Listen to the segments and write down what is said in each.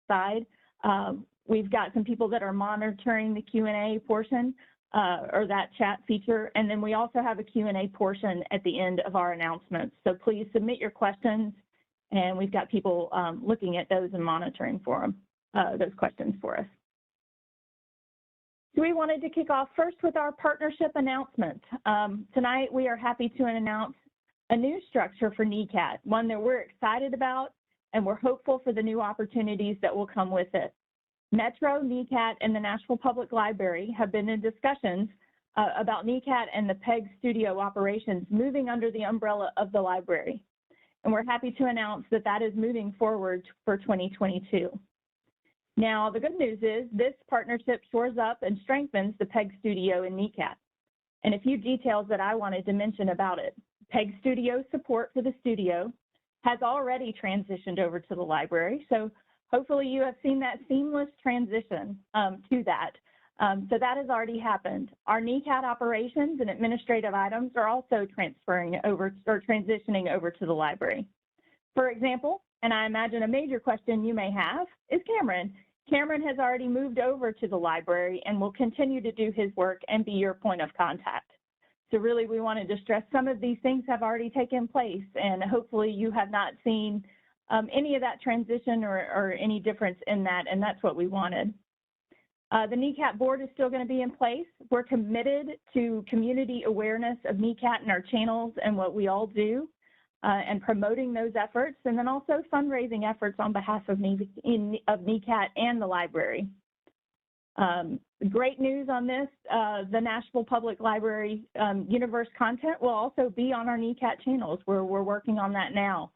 side. We've got some people that are monitoring the Q&A portion or that chat feature, and then we also have a Q&A portion at the end of our announcements. So please submit your questions, and we've got people looking at those and monitoring for them, those questions for us. So we wanted to kick off first with our partnership announcement. Tonight, we are happy to announce a new structure for NECAT, one that we're excited about, and we're hopeful for the new opportunities that will come with it. Metro, NECAT, and the Nashville Public Library have been in discussions about NECAT and the PEG studio operations moving under the umbrella of the library. And we're happy to announce that that is moving forward for 2022. Now, the good news is this partnership shores up and strengthens the PEG studio in NECAT. And a few details that I wanted to mention about it. PEG studio support for the studio has already transitioned over to the library. So hopefully you have seen that seamless transition to that. So that has already happened. Our NECAT operations and administrative items are also transferring over or transitioning over to the library. For example, and I imagine a major question you may have is Cameron. Cameron has already moved over to the library and will continue to do his work and be your point of contact. So really, we wanted to stress some of these things have already taken place, and hopefully you have not seen any of that transition or any difference in that, and that's what we wanted. The NECAT board is still going to be in place. We're committed to community awareness of NECAT and our channels and what we all do, and promoting those efforts, and then also fundraising efforts on behalf of NECAT and the library. Great news on this, the Nashville Public Library universe content will also be on our NECAT channels, where we're working on that now.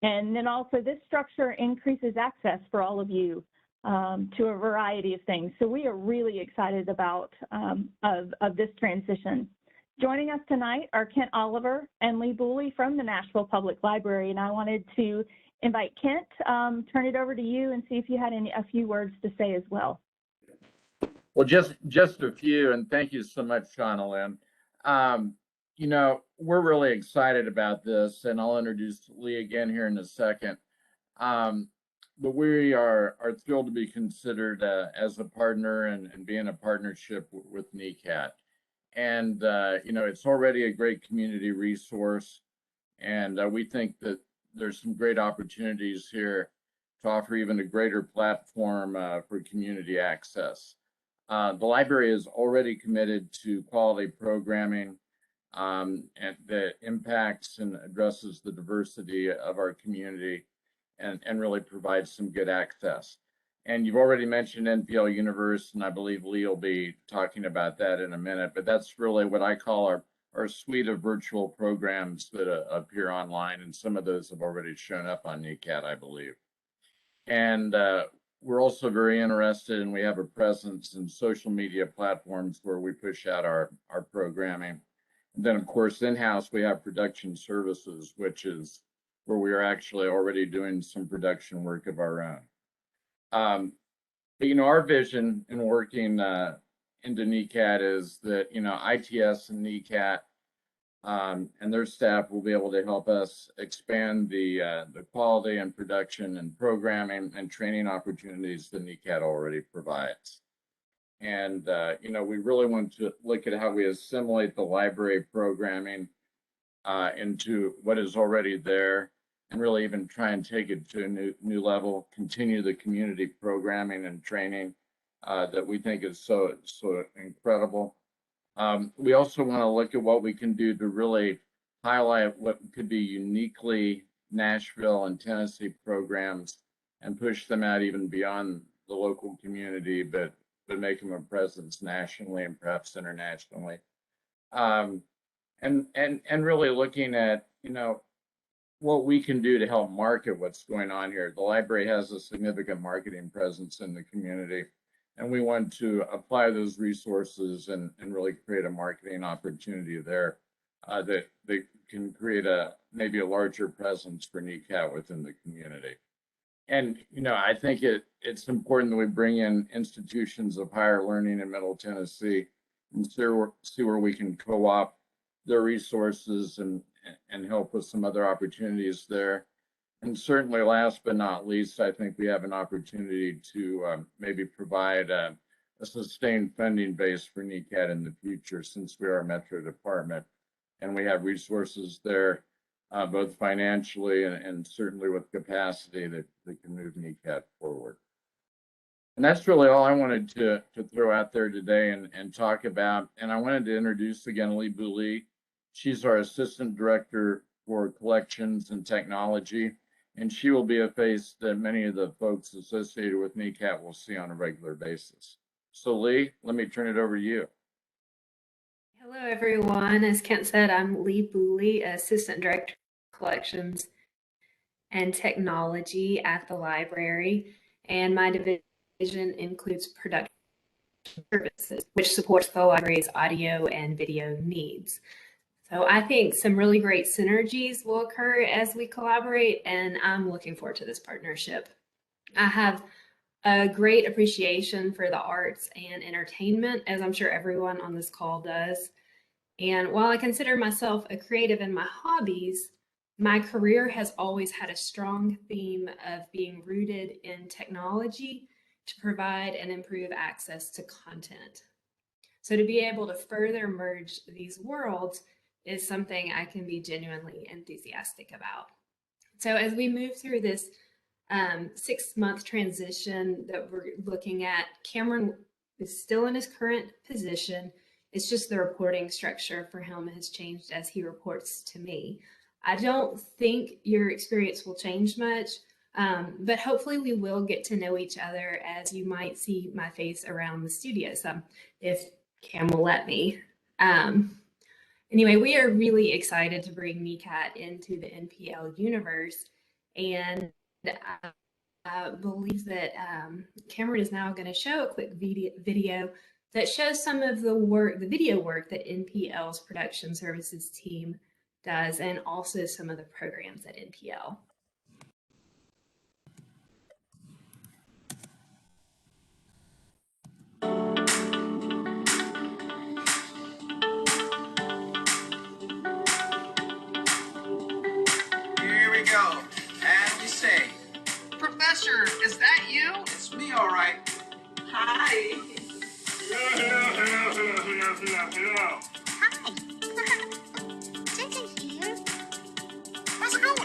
And then also this structure increases access for all of you to a variety of things. So we are really excited about of this transition. Joining us tonight are Kent Oliver and Lee Booley from the Nashville Public Library, and I wanted to invite Kent, turn it over to you and see if you had a few words to say as well. Well, just a few, and thank you so much, Shauna Lynn. You know, we're really excited about this, and I'll introduce Lee again here in a second. But we are thrilled to be considered as a partner and be in a partnership with NECAT. And, you know, it's already a great community resource. And we think that there's some great opportunities here to offer even a greater platform for community access. The library is already committed to quality programming and that impacts and addresses the diversity of our community and really provides some good access. And you've already mentioned NPL Universe, and I believe Lee will be talking about that in a minute, but that's really what I call our suite of virtual programs that appear online, and some of those have already shown up on NECAT, I believe. And we're also very interested, and we have a presence in social media platforms where we push out our programming. And then, of course, in-house, we have production services, which is where we are actually already doing some production work of our own. But, you know, our vision in working into NECAT is that, you know, ITS and NECAT and their staff will be able to help us expand the quality and production and programming and training opportunities that NECAT already provides. And, you know, we really want to look at how we assimilate the library programming into what is already there, and really even try and take it to a new level, continue the community programming and training that we think is so incredible. We also want to look at what we can do to really highlight what could be uniquely Nashville and Tennessee programs and push them out even beyond the local community, but make them a presence nationally and perhaps internationally. And really looking at, you know, what we can do to help market what's going on here. The library has a significant marketing presence in the community, and we want to apply those resources and really create a marketing opportunity there that can create maybe a larger presence for NECAT within the community. And, you know, I think it's important that we bring in institutions of higher learning in Middle Tennessee and see where we can co-opt their resources and help with some other opportunities there. And certainly last but not least, I think we have an opportunity to maybe provide a sustained funding base for NECAT in the future, since we are a metro department and we have resources there, both financially and certainly with capacity that can move NECAT forward. And that's really all I wanted to throw out there today and talk about. And I wanted to introduce again Lee Booley. She's our Assistant Director for Collections and Technology, and she will be a face that many of the folks associated with NECAT will see on a regular basis. So Lee, let me turn it over to you. Hello, everyone. As Kent said, I'm Lee Booley, Assistant Director of Collections and Technology at the library, and my division includes production services, which supports the library's audio and video needs. So I think some really great synergies will occur as we collaborate, and I'm looking forward to this partnership. I have a great appreciation for the arts and entertainment, as I'm sure everyone on this call does. And while I consider myself a creative in my hobbies, my career has always had a strong theme of being rooted in technology to provide and improve access to content. So to be able to further merge these worlds is something I can be genuinely enthusiastic about. So as we move through this 6-month transition that we're looking at, Cameron is still in his current position. It's just the reporting structure for him has changed as he reports to me. I don't think your experience will change much, but hopefully we will get to know each other, as you might see my face around the studio some, if Cam will let me. Anyway, we are really excited to bring NECAT into the NPL universe, and I believe that Cameron is now going to show a quick video that shows some of the video work that NPL's production services team does, and also some of the programs at NPL. Here we go. And we say, Professor, is that you? It's me, all right. Hi. Hello. Hi. Jensen's here. How's it going?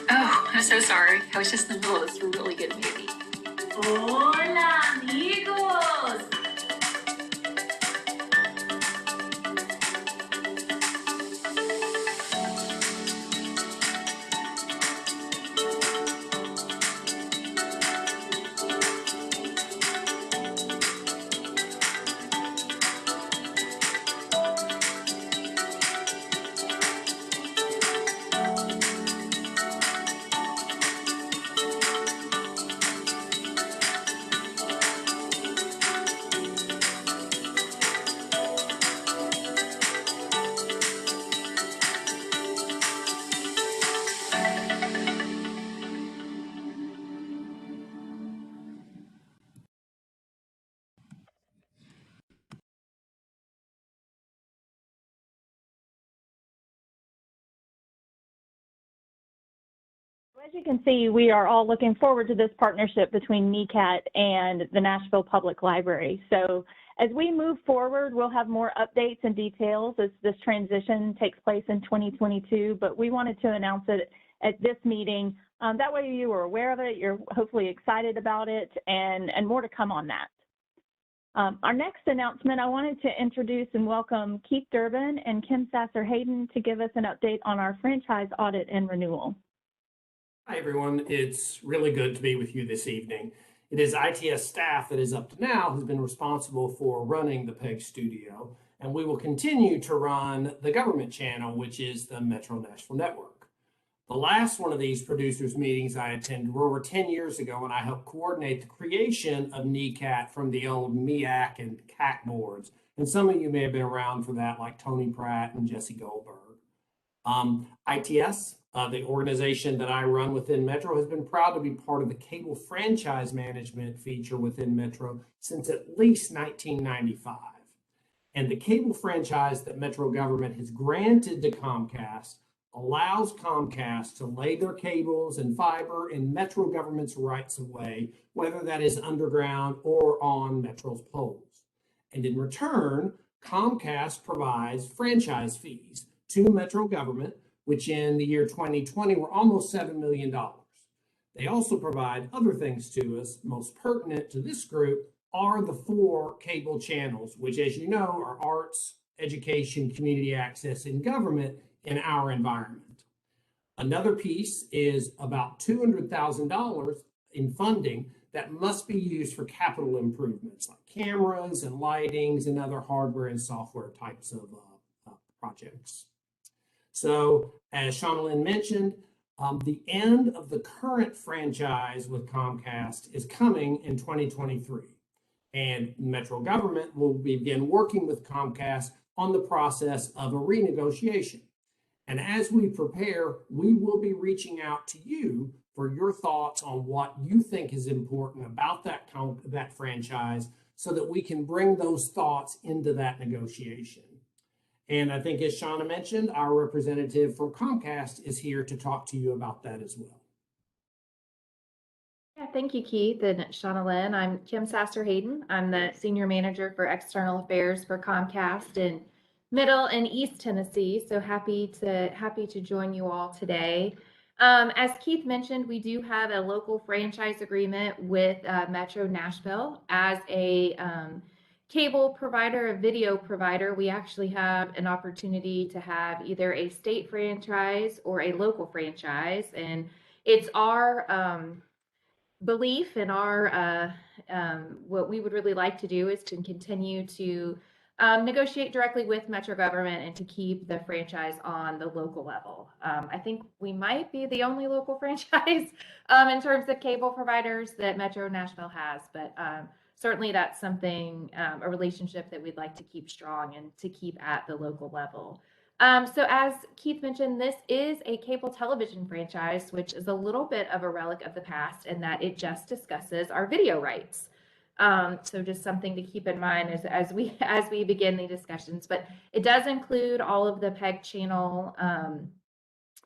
Oh, I'm so sorry. I was just in the middle of this really good movie. Hola, amigos! As you can see, we are all looking forward to this partnership between NECAT and the Nashville Public Library. So as we move forward, we'll have more updates and details as this transition takes place in 2022, but we wanted to announce it at this meeting. That way you are aware of it, you're hopefully excited about it, and more to come on that. Our next announcement, I wanted to introduce and welcome Keith Durbin and Kim Sasser-Hayden to give us an update on our franchise audit and renewal. Hi, everyone. It's really good to be with you this evening. It is ITS staff that is up to now who's been responsible for running the PEG studio, and we will continue to run the government channel, which is the Metro Nashville Network. The last one of these producers meetings I attended were over 10 years ago, and I helped coordinate the creation of NECAT from the old MEAC and CAC boards. And some of you may have been around for that, like Tony Pratt and Jesse Goldberg. ITS, the organization that I run within Metro, has been proud to be part of the cable franchise management feature within Metro since at least 1995. And the cable franchise that Metro government has granted to Comcast allows Comcast to lay their cables and fiber in Metro government's rights of way, whether that is underground or on Metro's poles. And in return, Comcast provides franchise fees to Metro government, which in the year 2020 were almost $7 million. They also provide other things to us. Most pertinent to this group are the 4 cable channels, which, as you know, are arts, education, community access, and government in our environment. Another piece is about $200,000 in funding that must be used for capital improvements like cameras and lightings and other hardware and software types of projects. So as Shauna mentioned, the end of the current franchise with Comcast is coming in 2023. And Metro government will begin working with Comcast on the process of a renegotiation. And as we prepare, we will be reaching out to you for your thoughts on what you think is important about that franchise so that we can bring those thoughts into that negotiation. And I think, as Shauna mentioned, our representative from Comcast is here to talk to you about that as well. Yeah, thank you, Keith and Shauna Lynn. I'm Kim Sasser-Hayden. I'm the Senior Manager for External Affairs for Comcast in Middle and East Tennessee. So happy to join you all today. As Keith mentioned, we do have a local franchise agreement with Metro Nashville as a cable provider, a video provider. We actually have an opportunity to have either a state franchise or a local franchise. And it's our belief and our what we would really like to do is to continue to negotiate directly with Metro government and to keep the franchise on the local level. I think we might be the only local franchise in terms of cable providers that Metro Nashville has, but certainly that's something, a relationship that we'd like to keep strong and to keep at the local level. So as Keith mentioned, this is a cable television franchise, which is a little bit of a relic of the past in that it just discusses our video rights. So just something to keep in mind as we begin the discussions, but it does include all of the PEG channel,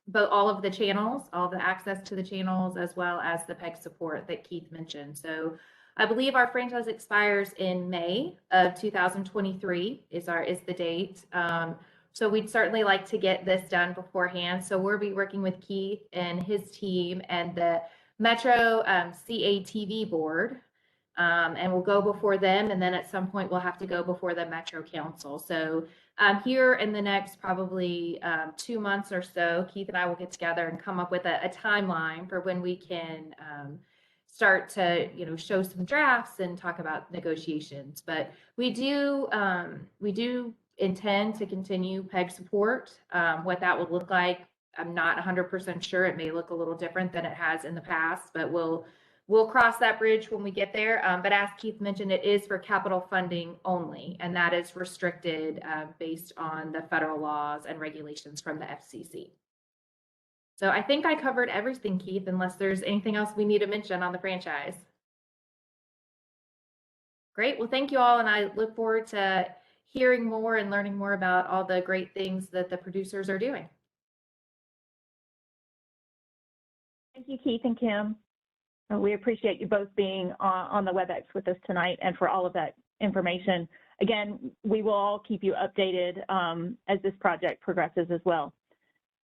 but all of the channels, all the access to the channels, as well as the PEG support that Keith mentioned. So I believe our franchise expires in May of 2023 is the date. So we'd certainly like to get this done beforehand. So we'll be working with Keith and his team and the Metro CATV board, and we'll go before them. And then at some point we'll have to go before the Metro Council. So here in the next probably 2 months or so, Keith and I will get together and come up with a timeline for when we can start to, show some drafts and talk about negotiations. But we do intend to continue PEG support. What that would look like, I'm not 100% sure. It may look a little different than it has in the past, but we'll cross that bridge when we get there. But as Keith mentioned, it is for capital funding only, and that is restricted based on the federal laws and regulations from the FCC. So I think I covered everything, Keith, unless there's anything else we need to mention on the franchise. Great. Well, thank you all, and I look forward to hearing more and learning more about all the great things that the producers are doing. Thank you, Keith and Kim. We appreciate you both being on the WebEx with us tonight and for all of that information. Again, we will all keep you updated as this project progresses as well.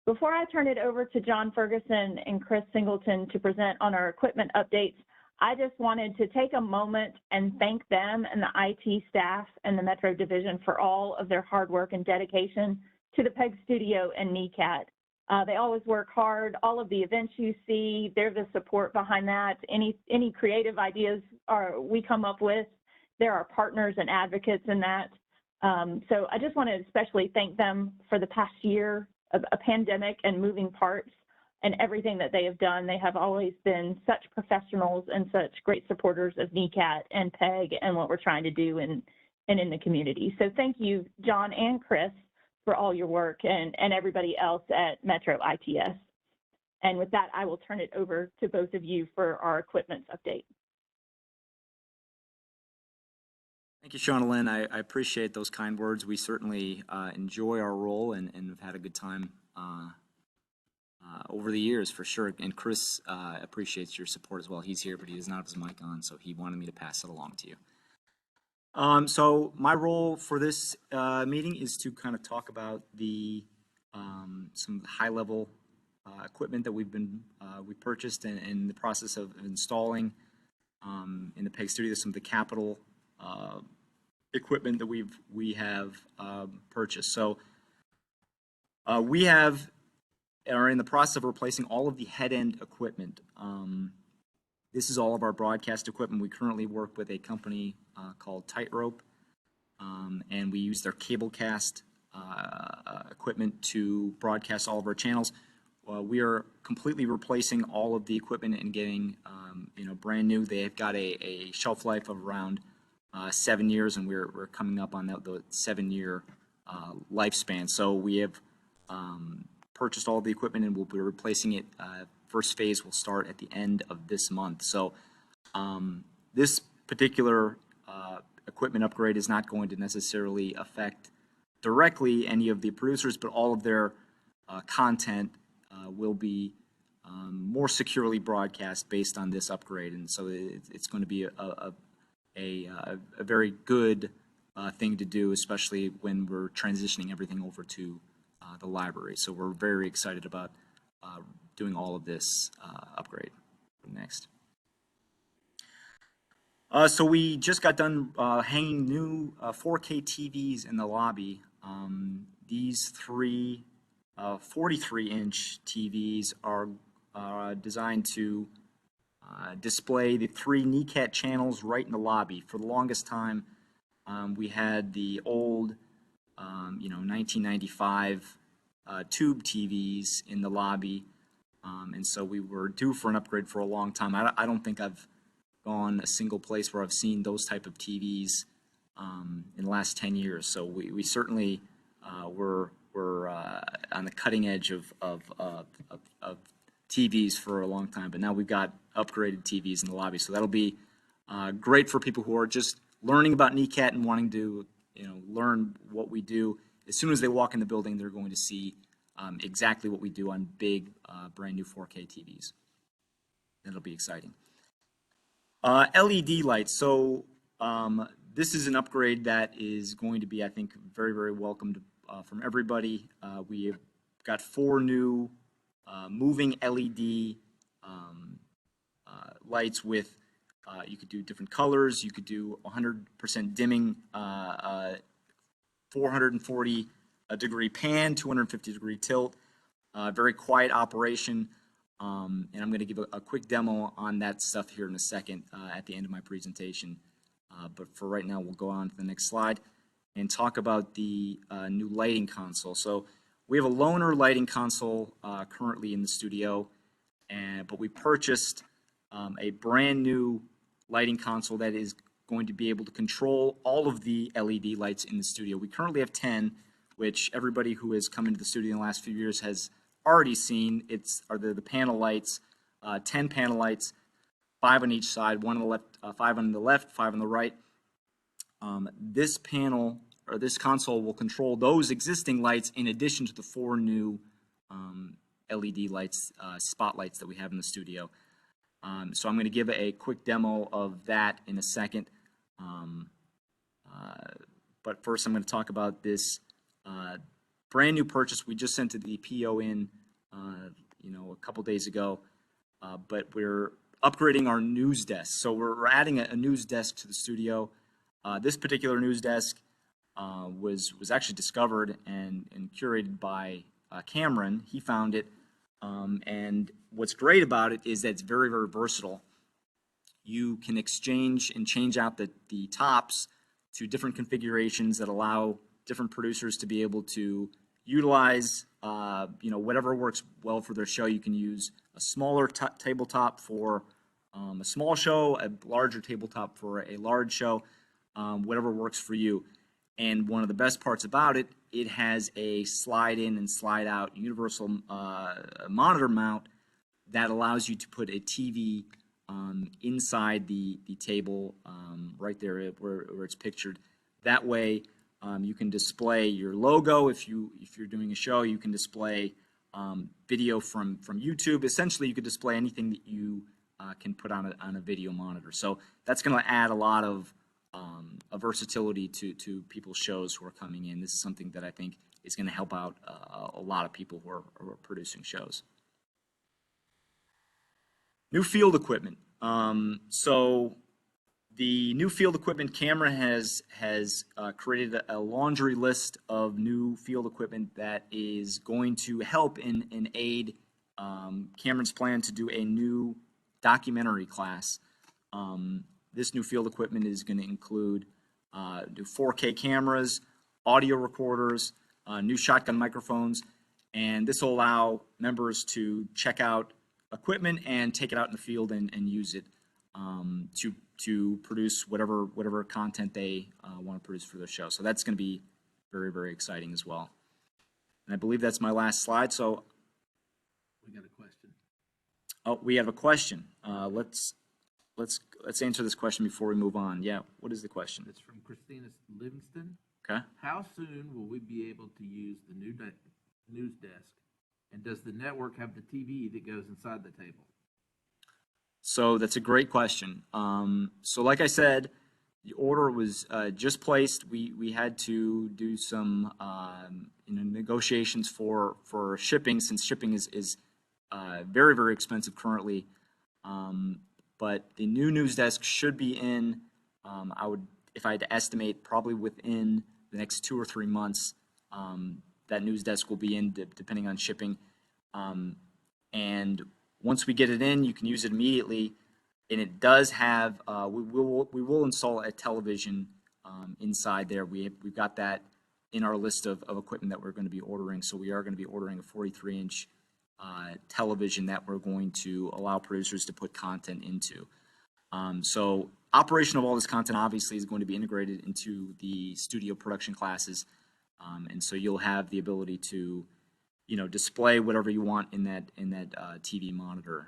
Before I turn it over to John Ferguson and Chris Singleton to present on our equipment updates, I just wanted to take a moment and thank them and the IT staff and the Metro Division for all of their hard work and dedication to the PEG Studio and NECAT. They always work hard. All of the events you see, they're the support behind that. Any creative ideas we come up with, they're our partners and advocates in that. So I just want to especially thank them for the past year of a pandemic and moving parts and everything that they have done. They have always been such professionals and such great supporters of NECAT and PEG and what we're trying to do and in the community. So thank you, John and Chris, for all your work and everybody else at Metro ITS. And with that, I will turn it over to both of you for our equipment update. Thank you, Shauna Lynn. I appreciate those kind words. We certainly enjoy our role and have had a good time over the years, for sure. And Chris appreciates your support as well. He's here, but he does not have his mic on, so he wanted me to pass it along to you. So my role for this meeting is to kind of talk about the some high-level equipment that we purchased and in the process of installing in the PEG studio, some of the capital equipment that we have purchased. So we are in the process of replacing all of the head-end equipment. This is all of our broadcast equipment. We currently work with a company called Tightrope, and we use their cablecast equipment to broadcast all of our channels. We are completely replacing all of the equipment and getting brand new. They have got a shelf life of around 7 years, and we're coming up on the 7-year lifespan. So we have purchased all of the equipment and we'll be replacing it. First phase will start at the end of this month. So this particular equipment upgrade is not going to necessarily affect directly any of the producers, but all of their content will be more securely broadcast based on this upgrade. And so it's going to be a very good thing to do, especially when we're transitioning everything over to the library. So we're very excited about doing all of this upgrade. Next. So we just got done hanging new 4K TVs in the lobby. These three 43-inch TVs are designed to display the 3 NECAT channels right in the lobby. For the longest time, we had the old 1995 tube TVs in the lobby, and so we were due for an upgrade for a long time. I don't think I've gone a single place where I've seen those type of TVs in the last 10 years. So we certainly were on the cutting edge of TVs for a long time, but now we've got upgraded TVs in the lobby. So that'll be great for people who are just learning about NECAT and wanting to learn what we do. As soon as they walk in the building, they're going to see exactly what we do on big, brand new 4K TVs. That'll be exciting. LED lights. So this is an upgrade that is going to be, I think, very, very welcomed from everybody. We have got 4 new moving LED lights with, you could do different colors. You could do 100% dimming, 440 degree pan, 250 degree tilt, very quiet operation. And I'm going to give a quick demo on that stuff here in a second at the end of my presentation. But for right now, we'll go on to the next slide and talk about the new lighting console. So we have a loaner lighting console currently in the studio, but we purchased a brand new lighting console that is going to be able to control all of the LED lights in the studio. We currently have 10, which everybody who has come into the studio in the last few years has already seen. Are the panel lights, 10 panel lights, 5 on each side, 1 on the left, 5 on the left, 5 on the right. This panel, or this console, will control those existing lights in addition to the 4 new LED lights, spotlights that we have in the studio. So I'm going to give a quick demo of that in a second. But first, I'm going to talk about this brand new purchase. We just sent the PO in, a couple days ago. But we're upgrading our news desk. So we're adding a news desk to the studio. This particular news desk was actually discovered and curated by Cameron. He found it. And what's great about it is that it's very, very versatile. You can exchange and change out the tops to different configurations that allow different producers to be able to utilize, whatever works well for their show. You can use a smaller tabletop for a small show, a larger tabletop for a large show, whatever works for you. And one of the best parts about it, it has a slide in and slide out universal monitor mount that allows you to put a TV inside the table right there where it's pictured. That way you can display your logo. If you're doing a show, you can display video from YouTube. Essentially, you could display anything that you can put on a video monitor. So that's going to add a lot of versatility to people's shows who are coming in. This is something that I think is going to help out a lot of people who are producing shows. New field equipment. So the new field equipment, Cameron has created a laundry list of new field equipment that is going to help and aid Cameron's plan to do a new documentary class. This new field equipment is going to include new 4K cameras, audio recorders, new shotgun microphones, and this will allow members to check out equipment and take it out in the field and use it to produce whatever content they want to produce for their show. So that's going to be very, very exciting as well. And I believe that's my last slide. So we got a question. Oh, we have a question. Let's answer this question before we move on. Yeah, what is the question? It's from Christina Livingston. Okay. How soon will we be able to use the new news desk? And does the network have the TV that goes inside the table? So that's a great question. So like I said, the order was just placed. We had to do some negotiations for shipping, since shipping is very, very expensive currently. But the new news desk should be in, if I had to estimate, probably within the next 2 or 3 months. That news desk will be in, depending on shipping. And once we get it in, you can use it immediately. And it does have, we will install a television inside there. We've got that in our list of equipment that we're going to be ordering. So we are going to be ordering a 43-inch television that we're going to allow producers to put content into. So operation of all this content obviously is going to be integrated into the studio production classes. And so you'll have the ability to, display whatever you want in that TV monitor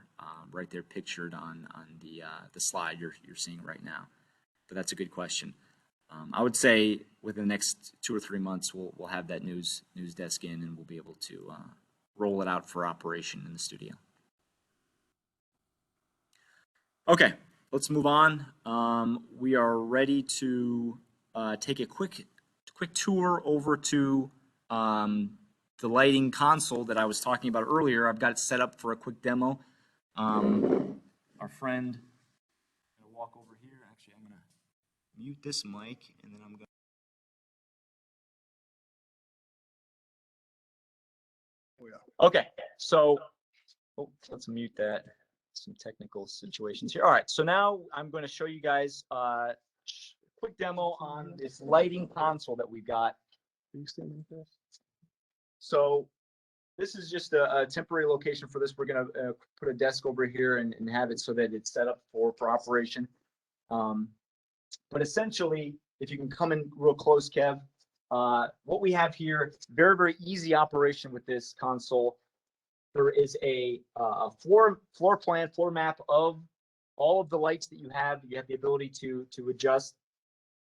right there pictured on the slide you're seeing right now. But that's a good question. I would say within the next 2 or 3 months we'll have that news desk in, and we'll be able to roll it out for operation in the studio. Okay, let's move on. We are ready to take a quick tour over to the lighting console that I was talking about earlier. I've got it set up for a quick demo. Our friend, I'm gonna walk over here. Actually, I'm gonna mute this mic, and then I'm gonna. Okay, so let's mute that. Some technical situations here. All right, so now I'm going to show you guys a quick demo on this lighting console that we've got. So this is just a temporary location for this. We're going to put a desk over here and have it so that it's set up for operation. But essentially, if you can come in real close, Kev, what we have here, very, very easy operation with this console. There is a floor plan, floor map of all of the lights that you have. You have the ability to adjust.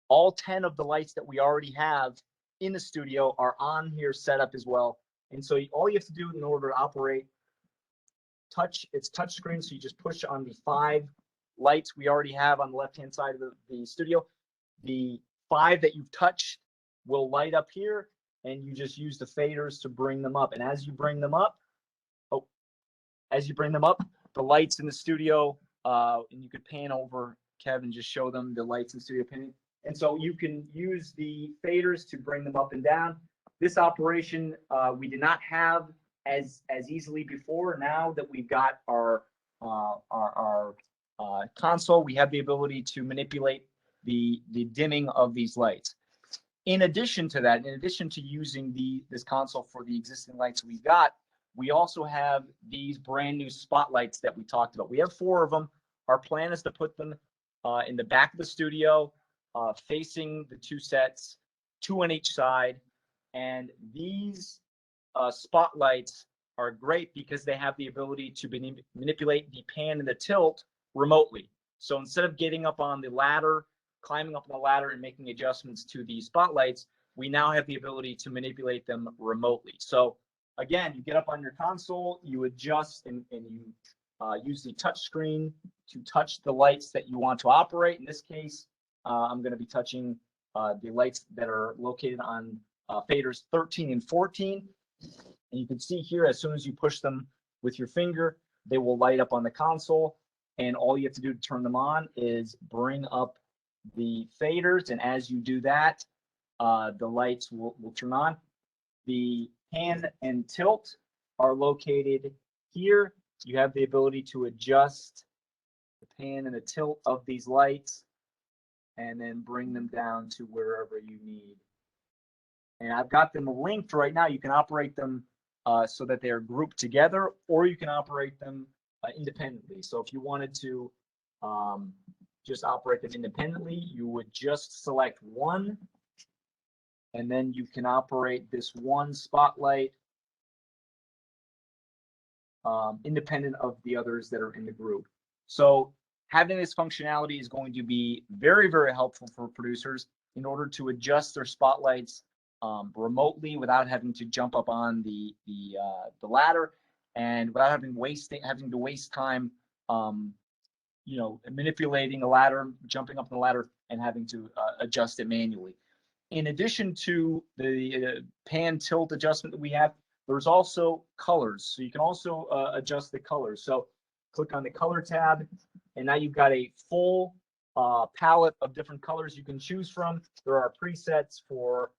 All 10 of the lights that we already have in the studio are on here set up as well. And so all you have to do in order to operate, it's touch screen. So you just push on the 5 lights we already have on the left-hand side of the studio. The 5 that you've touched will light up here, and you just use the faders to bring them up. And as you bring them up, the lights in the studio, and you could pan over, Kevin, just show them the lights in the studio panning. And so you can use the faders to bring them up and down. this operation we did not have as easily before. Now that we've got our console, we have the ability to manipulate the dimming of these lights. In addition to that, in addition to using this console for the existing lights we've got, we also have these brand new spotlights that we talked about. We have 4 of them. Our plan is to put them in the back of the studio, facing the 2 sets, 2 on each side. And these spotlights are great because they have the ability to manipulate the pan and the tilt remotely. So instead of getting up on the ladder, climbing up on the ladder and making adjustments to the spotlights, we now have the ability to manipulate them remotely. So again, you get up on your console, you adjust and you use the touch screen to touch the lights that you want to operate. In this case, I'm going to be touching the lights that are located on faders 13 and 14. And you can see here, as soon as you push them with your finger, they will light up on the console. And all you have to do to turn them on is bring up the faders. And as you do that, the lights will turn on. The pan and tilt are located here. You have the ability to adjust the pan and the tilt of these lights and then bring them down to wherever you need. And I've got them linked right now. You can operate them so that they are grouped together, or you can operate them independently. So if you wanted to just operate them independently, you would just select one, and then you can operate this one spotlight independent of the others that are in the group. So having this functionality is going to be very, very helpful for producers in order to adjust their spotlights remotely without having to jump up on the ladder, and without having to waste time manipulating the ladder, jumping up the ladder, and having to adjust it manually. In addition to the pan tilt adjustment that we have, there's also colors. So you can also adjust the colors. So click on the color tab, and now you've got a full palette of different colors you can choose from. There are presets for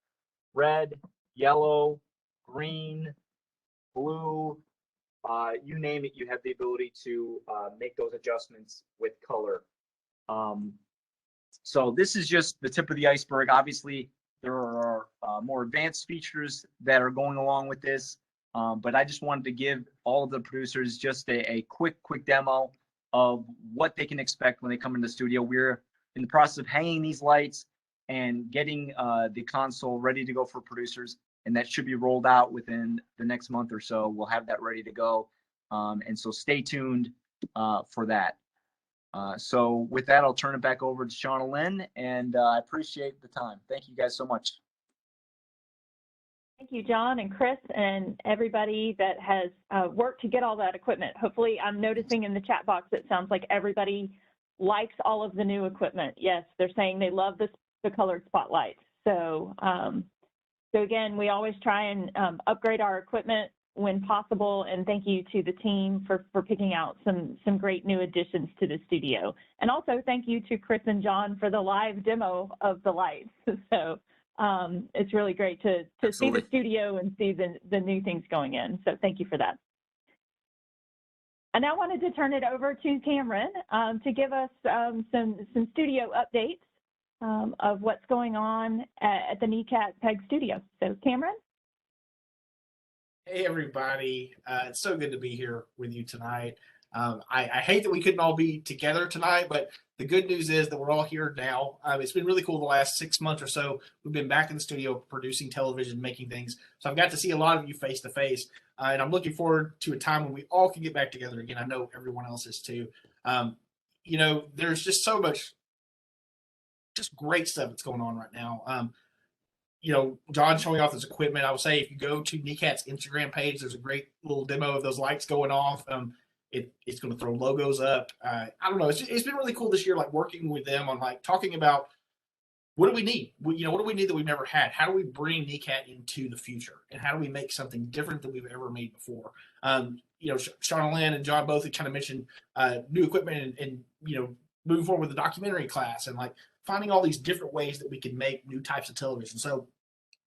red, yellow, green, blue, you name it, you have the ability to make those adjustments with color. So this is just the tip of the iceberg. Obviously, there are more advanced features that are going along with this, but I just wanted to give all of the producers just a quick demo of what they can expect when they come into the studio. We're in the process of hanging these lights and getting the console ready to go for producers, and that should be rolled out within the next month or so. We'll have that ready to go, and so stay tuned for that. So with that, I'll turn it back over to Shauna Lynn, and I appreciate the time. Thank you guys so much. Thank you, John and Chris and everybody that has worked to get all that equipment. Hopefully, I'm noticing in the chat box, it sounds like everybody likes all of the new equipment. Yes, they're saying they love the colored spotlights. So, so again, we always try and upgrade our equipment when possible, and thank you to the team for picking out some great new additions to the studio. And also thank you to Chris and John for the live demo of the lights. So it's really great to see the studio and see the new things going in. So thank you for that. I now wanted to turn it over to Cameron to give us some studio updates of what's going on at the NECAT PEG studio. So Cameron? Hey everybody, it's so good to be here with you tonight. I hate that we couldn't all be together tonight, but the good news is that we're all here now. It's been really cool the last 6 months or so. We've been back in the studio producing television, making things. So I've got to see a lot of you face to face, and I'm looking forward to a time when we all can get back together again. I know everyone else is too. You know, there's just so much just great stuff that's going on right now. You know, John showing off his equipment. I would say if you go to NECAT's Instagram page, there's a great little demo of those lights going off. It's going to throw logos up. I don't know. It's been really cool this year, like working with them on like talking about what do we need? What do we need that we've never had? How do we bring NECAT into the future? And how do we make something different than we've ever made before? You know, Shauna Lynn and John both had kind of mentioned new equipment and, you know, moving forward with the documentary class and like finding all these different ways that we can make new types of television. So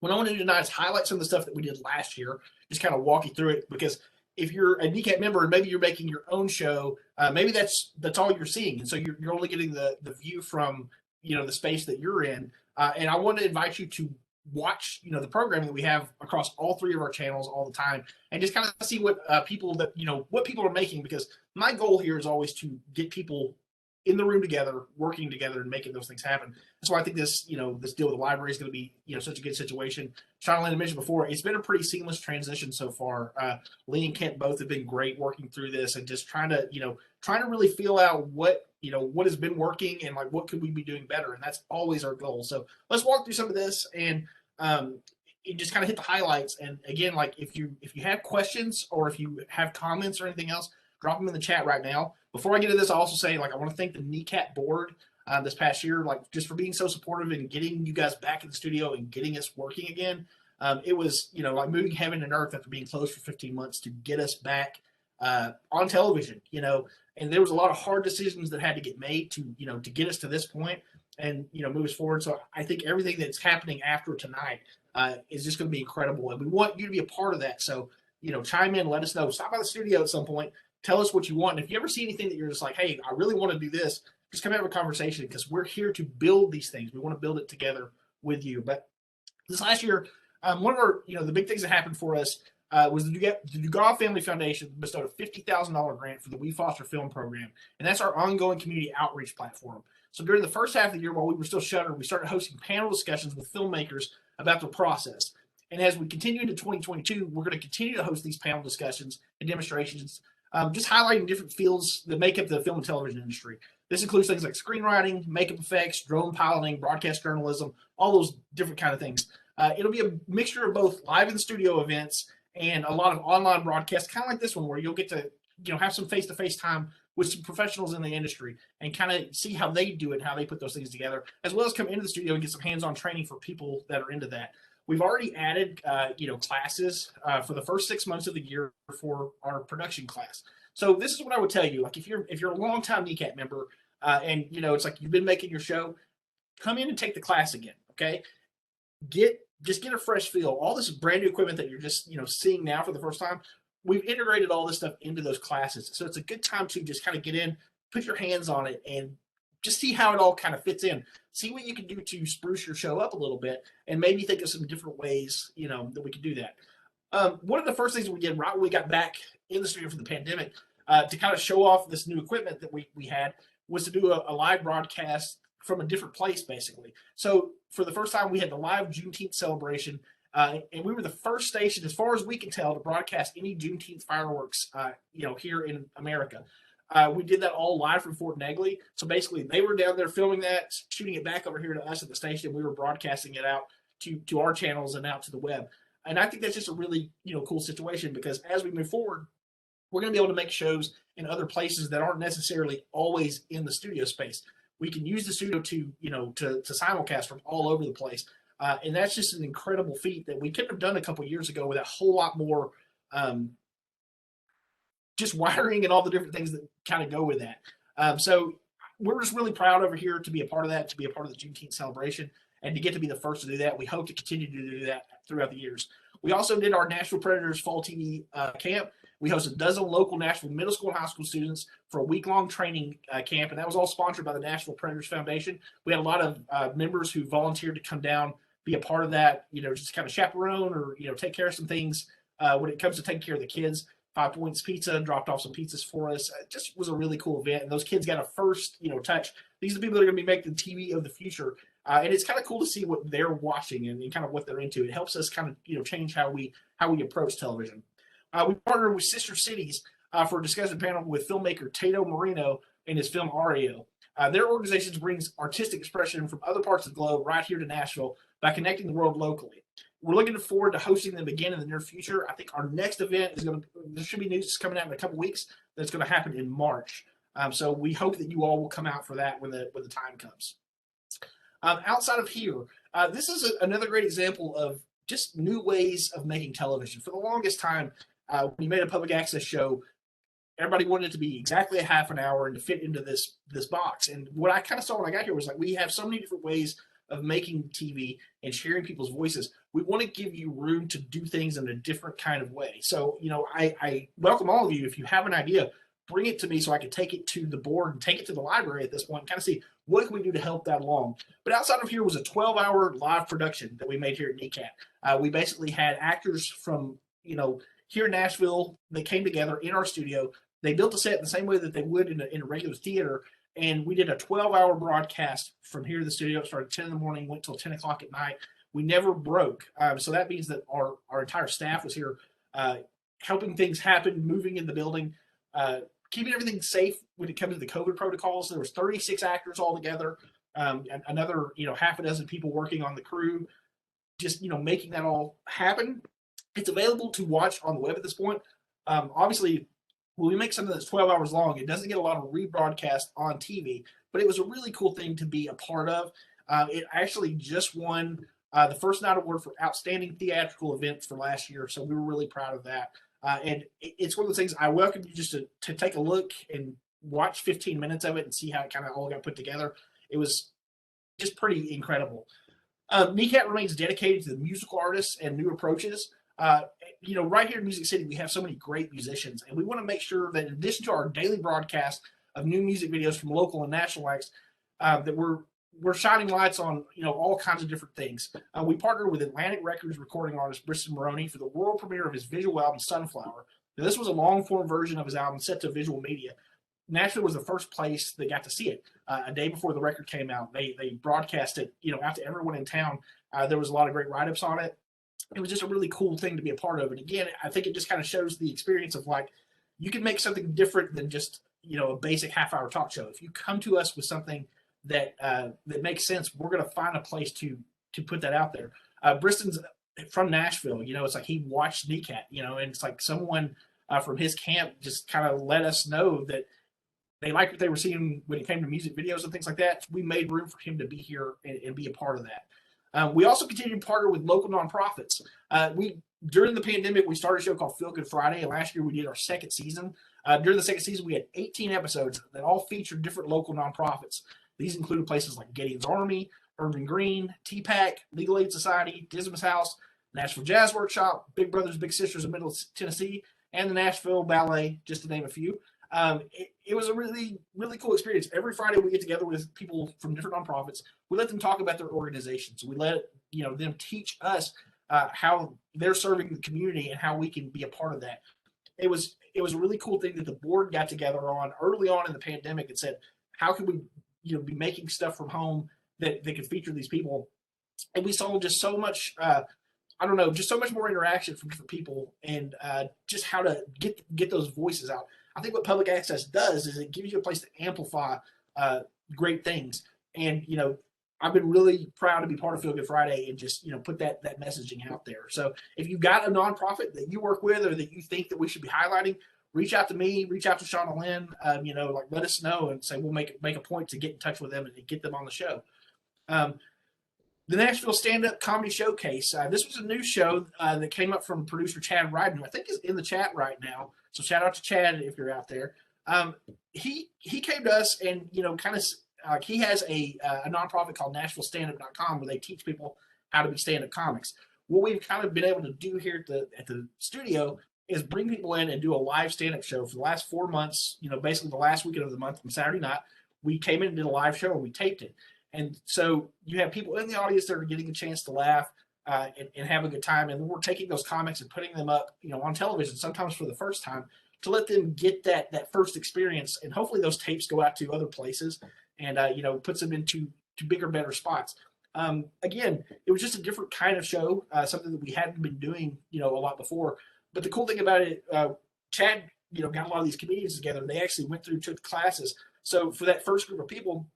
What I want to do tonight is highlight some of the stuff that we did last year, just kind of walk you through it, because if you're a NECAT member and maybe you're making your own show, maybe that's all you're seeing. And so you're only getting the view from, the space that you're in. And I want to invite you to watch, the programming that we have across all 3 of our channels all the time, and just kind of see what people are making, because my goal here is always to get people in the room together, working together, and making those things happen. That's why I think this deal with the library is going to be, such a good situation. Sean and Lynn mentioned before, it's been a pretty seamless transition so far. Lee and Kent both have been great working through this and just trying to really feel out what has been working and like what could we be doing better. And that's always our goal. So let's walk through some of this and you just kind of hit the highlights. And again, like if you have questions or if you have comments or anything else, drop them in the chat right now. Before I get into this, I'll also say, I want to thank the NECAT board this past year, just for being so supportive and getting you guys back in the studio and getting us working again. It was, like moving heaven and earth after being closed for 15 months to get us back on television, and there was a lot of hard decisions that had to get made to get us to this point and, move us forward. So I think everything that's happening after tonight is just going to be incredible. And we want you to be a part of that. So, chime in, let us know. Stop by the studio at some point. Tell us what you want. And if you ever see anything that you're just like, hey, I really want to do this, just come have a conversation, because we're here to build these things. We want to build it together with you. But this last year, one of our, the big things that happened for us was the Dugas Family Foundation bestowed a $50,000 grant for the We Foster Film Program. And that's our ongoing community outreach platform. So during the first half of the year, while we were still shuttered, we started hosting panel discussions with filmmakers about the process. And as we continue into 2022, we're going to continue to host these panel discussions and demonstrations, just highlighting different fields that make up the film and television industry. This includes things like screenwriting, makeup effects, drone piloting, broadcast journalism, all those different kind of things. It'll be a mixture of both live in studio events and a lot of online broadcasts, kind of like this one, where you'll get to have some face-to-face time with some professionals in the industry and kind of see how they do it, how they put those things together, as well as come into the studio and get some hands-on training for people that are into that. We've already added, classes for the first 6 months of the year for our production class. So this is what I would tell you. Like if you're a longtime NECAT member and it's like you've been making your show, come in and take the class again. Okay, get a fresh feel. All this brand new equipment that you're just seeing now for the first time, we've integrated all this stuff into those classes. So it's a good time to just kind of get in, put your hands on it, and just see how it all kind of fits in. See what you can do to spruce your show up a little bit, and maybe think of some different ways, that we could do that. One of the first things we did right when we got back in the studio from the pandemic, to kind of show off this new equipment that we had, was to do a live broadcast from a different place, basically. So for the first time, we had the live Juneteenth celebration, and we were the first station, as far as we can tell, to broadcast any Juneteenth fireworks, here in America. We did that all live from Fort Negley. So basically, they were down there filming that, shooting it back over here to us at the station. We were broadcasting it out to our channels and out to the web. And I think that's just a really cool situation, because as we move forward, we're going to be able to make shows in other places that aren't necessarily always in the studio space. We can use the studio to simulcast from all over the place. And that's just an incredible feat that we couldn't have done a couple of years ago with a whole lot more just wiring and all the different things that kind of go with that. So we're just really proud over here to be a part of that, to be a part of the Juneteenth celebration, and to get to be the first to do that. We hope to continue to do that throughout the years. We also did our Nashville Predators Fall TV camp. We hosted a dozen local Nashville middle school and high school students for a week-long training camp, and that was all sponsored by the Nashville Predators Foundation. We had a lot of members who volunteered to come down, be a part of that, just kind of chaperone or, take care of some things when it comes to taking care of the kids. 5 Points Pizza dropped off some pizzas for us. It just was a really cool event, and those kids got a first, touch. These are the people that are going to be making the TV of the future, and it's kind of cool to see what they're watching and kind of what they're into. It helps us kind of, change how we approach television. We partnered with Sister Cities for a discussion panel with filmmaker Tato Moreno and his film Ario. Their organization brings artistic expression from other parts of the globe right here to Nashville by connecting the world locally. We're looking forward to hosting them again in the near future. I think our next event there should be news coming out in a couple weeks that's going to happen in March. So we hope that you all will come out for that when the time comes. Outside of here, this is another great example of just new ways of making television. For the longest time, when you made a public access show, everybody wanted it to be exactly a half an hour and to fit into this box. And what I kind of saw when I got here was like, we have so many different ways of making TV and sharing people's voices, we want to give you room to do things in a different kind of way. So, I welcome all of you. If you have an idea, bring it to me so I can take it to the board and take it to the library at this point and kind of see what can we do to help that along. But outside of here was a 12-hour live production that we made here at NECAT. We basically had actors from, here in Nashville. They came together in our studio. They built a set the same way that they would in a regular theater. And we did a 12-hour broadcast from here to the studio. It started 10 in the morning, went till 10 o'clock at night. We never broke. So that means that our entire staff was here helping things happen, moving in the building, keeping everything safe when it comes to the COVID protocols. There was 36 actors all together, another, half a dozen people working on the crew, just, making that all happen. It's available to watch on the web at this point. Obviously, when we make something that's 12 hours long, it doesn't get a lot of rebroadcast on TV, but it was a really cool thing to be a part of. It actually just won the First Night Award for Outstanding Theatrical Events for last year, so we were really proud of that. And it's one of those things I welcome you just to take a look and watch 15 minutes of it and see how it kind of all got put together. It was just pretty incredible. NECAT remains dedicated to the musical artists and new approaches. Right here in Music City, we have so many great musicians, and we want to make sure that in addition to our daily broadcast of new music videos from local and national acts, that we're shining lights on, all kinds of different things. We partnered with Atlantic Records recording artist Briston Maroney for the world premiere of his visual album Sunflower. Now, this was a long-form version of his album set to visual media. Nashville was the first place they got to see it. A day before the record came out, they broadcast it, out to everyone in town. There was a lot of great write-ups on it. It was just a really cool thing to be a part of. And again, I think it just kind of shows the experience of you can make something different than just, a basic half-hour talk show. If you come to us with something that makes sense, we're going to find a place to put that out there. Briston's from Nashville, it's like he watched NECAT, and it's like someone from his camp just kind of let us know that they liked what they were seeing when it came to music videos and things like that. We made room for him to be here and be a part of that. We also continue to partner with local nonprofits. During the pandemic, we started a show called Feel Good Friday, and last year we did our second season. During the second season, we had 18 episodes that all featured different local nonprofits. These included places like Gideon's Army, Urban Green, TPAC, Legal Aid Society, Dismas House, Nashville Jazz Workshop, Big Brothers Big Sisters of Middle Tennessee, and the Nashville Ballet, just to name a few. It was a really, really cool experience. Every Friday we get together with people from different nonprofits. We let them talk about their organizations. We let them teach us how they're serving the community and how we can be a part of that. It was a really cool thing that the board got together on early on in the pandemic and said, how can we be making stuff from home that could feature these people? And we saw just so much just so much more interaction from different people and just how to get those voices out. I think what public access does is it gives you a place to amplify great things. And, I've been really proud to be part of Feel Good Friday and just, put that messaging out there. So if you've got a nonprofit that you work with or that you think that we should be highlighting, reach out to me, reach out to Shauna Lynn, let us know and say, we'll make a point to get in touch with them and get them on the show. The Nashville Stand-Up Comedy Showcase. This was a new show that came up from producer Chad Ryden, who I think is in the chat right now. So shout out to Chad if you're out there. He came to us and, he has a nonprofit called NashvilleStandup.com where they teach people how to be stand-up comics. What we've kind of been able to do here at the studio is bring people in and do a live stand-up show for the last 4 months, basically the last weekend of the month on Saturday night. We came in and did a live show and we taped it. And so you have people in the audience that are getting a chance to laugh and have a good time. And we're taking those comics and putting them up, on television, sometimes for the first time, to let them get that first experience. And hopefully those tapes go out to other places and, puts them into bigger, better spots. Again, it was just a different kind of show, something that we hadn't been doing, a lot before. But the cool thing about it, Chad, got a lot of these comedians together. They actually went through, took classes. So for that first group of people,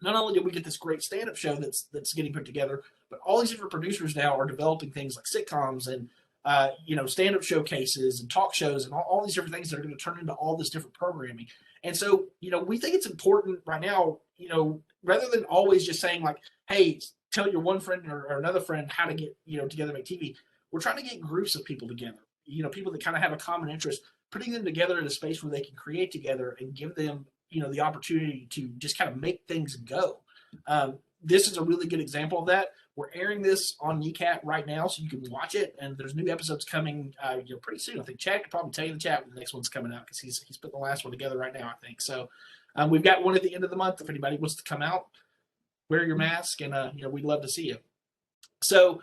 not only did we get this great stand-up show that's getting put together, but all these different producers now are developing things like sitcoms and, stand-up showcases and talk shows and all these different things that are going to turn into all this different programming. And so, we think it's important right now, rather than always just saying like, hey, tell your one friend or another friend how to get, together, make TV. We're trying to get groups of people together, people that kind of have a common interest, putting them together in a space where they can create together and give them, the opportunity to just kind of make things go. this is a really good example of that. We're airing this on NECAT right now, so you can watch it, and there's new episodes coming pretty soon. I think Chad could probably tell you in the chat when the next one's coming out, because he's putting the last one together right now, I think. So we've got one at the end of the month. If anybody wants to come out, wear your mask, and we'd love to see you. So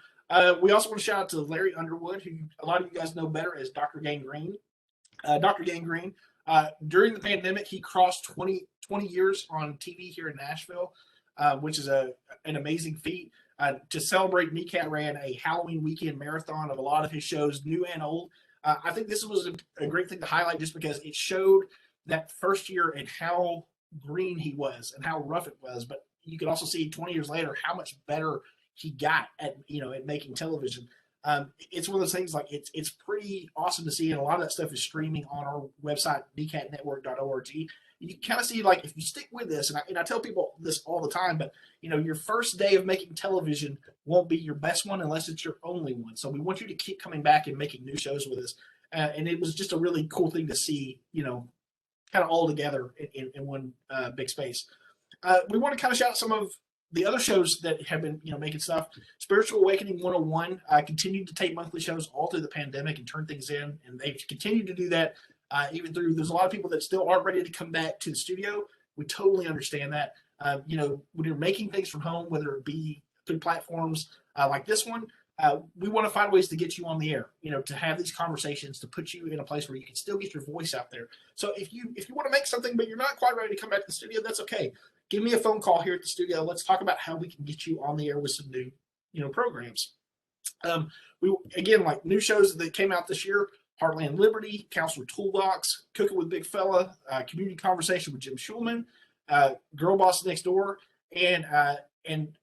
we also want to shout out to Larry Underwood, who a lot of you guys know better as Dr. Gangrene. Dr. Gangrene, during the pandemic, he crossed 20 years on TV here in Nashville, which is an amazing feat. To celebrate, NECAT ran a Halloween weekend marathon of a lot of his shows, new and old. I think this was a great thing to highlight, just because it showed that first year and how green he was and how rough it was. But you could also see 20 years later how much better he got at making television. It's one of those things, like it's pretty awesome to see, and a lot of that stuff is streaming on our website, necatnetwork.org. You can kind of see, like, if you stick with this, and I tell people this all the time, but your first day of making television won't be your best one unless it's your only one. So we want you to keep coming back and making new shows with us. And it was just a really cool thing to see, kind of all together in one big space. We want to kind of shout out some of the other shows that have been, making stuff. Spiritual Awakening 101 continued to take monthly shows all through the pandemic and turn things in, and they've continued to do that even through. There's a lot of people that still aren't ready to come back to the studio. We totally understand that. When you're making things from home, whether it be through platforms like this one, we want to find ways to get you on the air, to have these conversations, to put you in a place where you can still get your voice out there. So if you want to make something, but you're not quite ready to come back to the studio, that's okay. Give me a phone call here at the studio. Let's talk about how we can get you on the air with some new, programs. We again, like, new shows that came out this year: Heartland Liberty, Counselor Toolbox, Cooking with Big Fella, Community Conversation with Jim Schulman, Girl Boss Next Door, and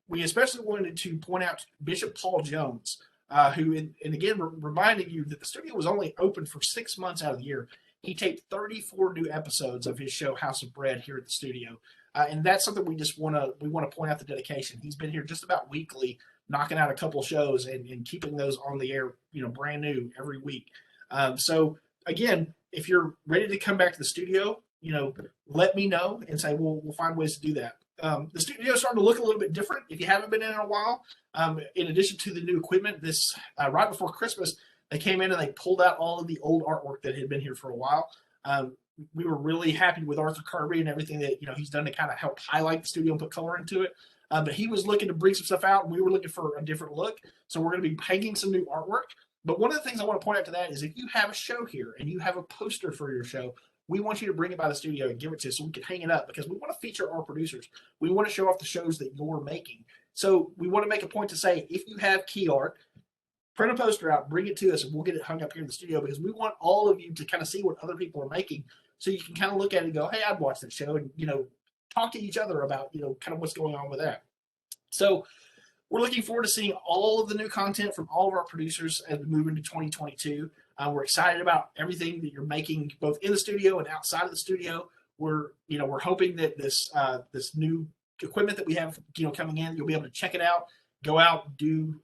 we especially wanted to point out Bishop Paul Jones, who, and again, reminding you that the studio was only open for 6 months out of the year. He taped 34 new episodes of his show House of Bread here at the studio. And that's something we want to point out the dedication. He's been here just about weekly, knocking out a couple shows and keeping those on the air, brand new every week. So again, if you're ready to come back to the studio, let me know and say, we'll find ways to do that. The studio is starting to look a little bit different. If you haven't been in a while, in addition to the new equipment, this right before Christmas, they came in and they pulled out all of the old artwork that had been here for a while. We were really happy with Arthur Kirby and everything that he's done to kind of help highlight the studio and put color into it. But he was looking to bring some stuff out, and we were looking for a different look. So we're going to be hanging some new artwork. But one of the things I want to point out to that is, if you have a show here and you have a poster for your show, we want you to bring it by the studio and give it to us so we can hang it up, because we want to feature our producers. We want to show off the shows that you're making. So we want to make a point to say, if you have key art, print a poster out, bring it to us, and we'll get it hung up here in the studio, because we want all of you to kind of see what other people are making, so you can kind of look at it and go, hey, I'd watch that show, and, talk to each other about, kind of what's going on with that. So we're looking forward to seeing all of the new content from all of our producers as we move into 2022. We're excited about everything that you're making, both in the studio and outside of the studio. We're hoping that this new equipment that we have, coming in, you'll be able to check it out, go out, do,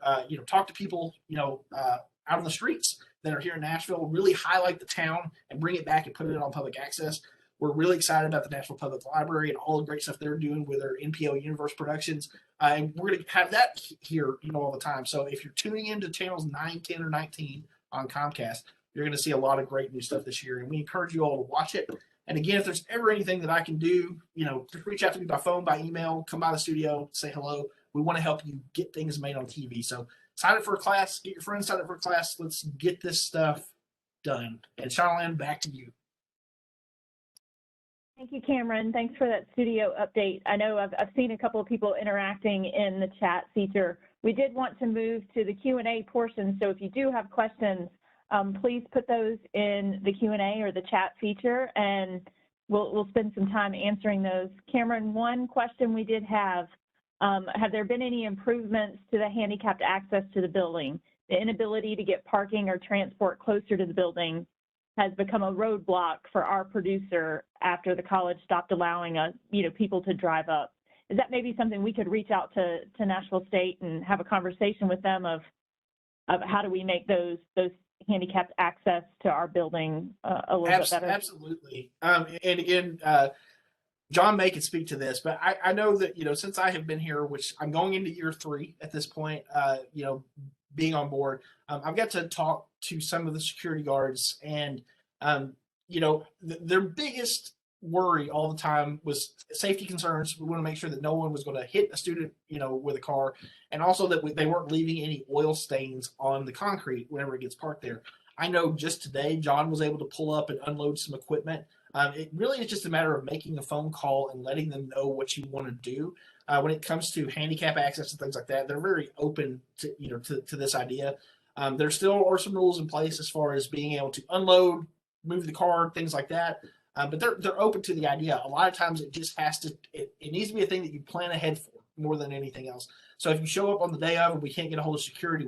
talk to people, out on the streets that are here in Nashville, really highlight the town and bring it back and put it on public access. We're really excited about the Nashville Public Library and all the great stuff they're doing with their NPO Universe productions. And we're going to have that here, all the time. So if you're tuning into channels 9, 10, or 19 on Comcast, you're going to see a lot of great new stuff this year. And we encourage you all to watch it. And again, if there's ever anything that I can do, just reach out to me by phone, by email, come by the studio, say hello. We want to help you get things made on TV. So sign up for a class, get your friends signed up for a class. Let's get this stuff done. And Charlene, back to you. Thank you, Cameron. Thanks for that studio update. I know I've seen a couple of people interacting in the chat feature. We did want to move to the Q&A portion, so if you do have questions, please put those in the Q&A or the chat feature, and we'll spend some time answering those. Cameron, one question we did have there been any improvements to the handicapped access to the building? The inability to get parking or transport closer to the building has become a roadblock for our producer after the college stopped allowing us, people to drive up. Is that maybe something we could reach out to Nashville State and have a conversation with them of how do we make those handicapped access to our building a little bit better? Absolutely. And again, John May can speak to this, but I know that, since I have been here, which I'm going into year 3 at this point, being on board, I've got to talk to some of the security guards, and, their biggest worry all the time was safety concerns. We want to make sure that no one was going to hit a student, with a car, and also that they weren't leaving any oil stains on the concrete whenever it gets parked there. I know just today, John was able to pull up and unload some equipment. It really is just a matter of making a phone call and letting them know what you want to do. When it comes to handicap access and things like that, they're very open to this idea. There still are some rules in place as far as being able to unload, move the car, things like that. But they're open to the idea. A lot of times it just has to, it needs to be a thing that you plan ahead for more than anything else. So if you show up on the day of and we can't get a hold of security,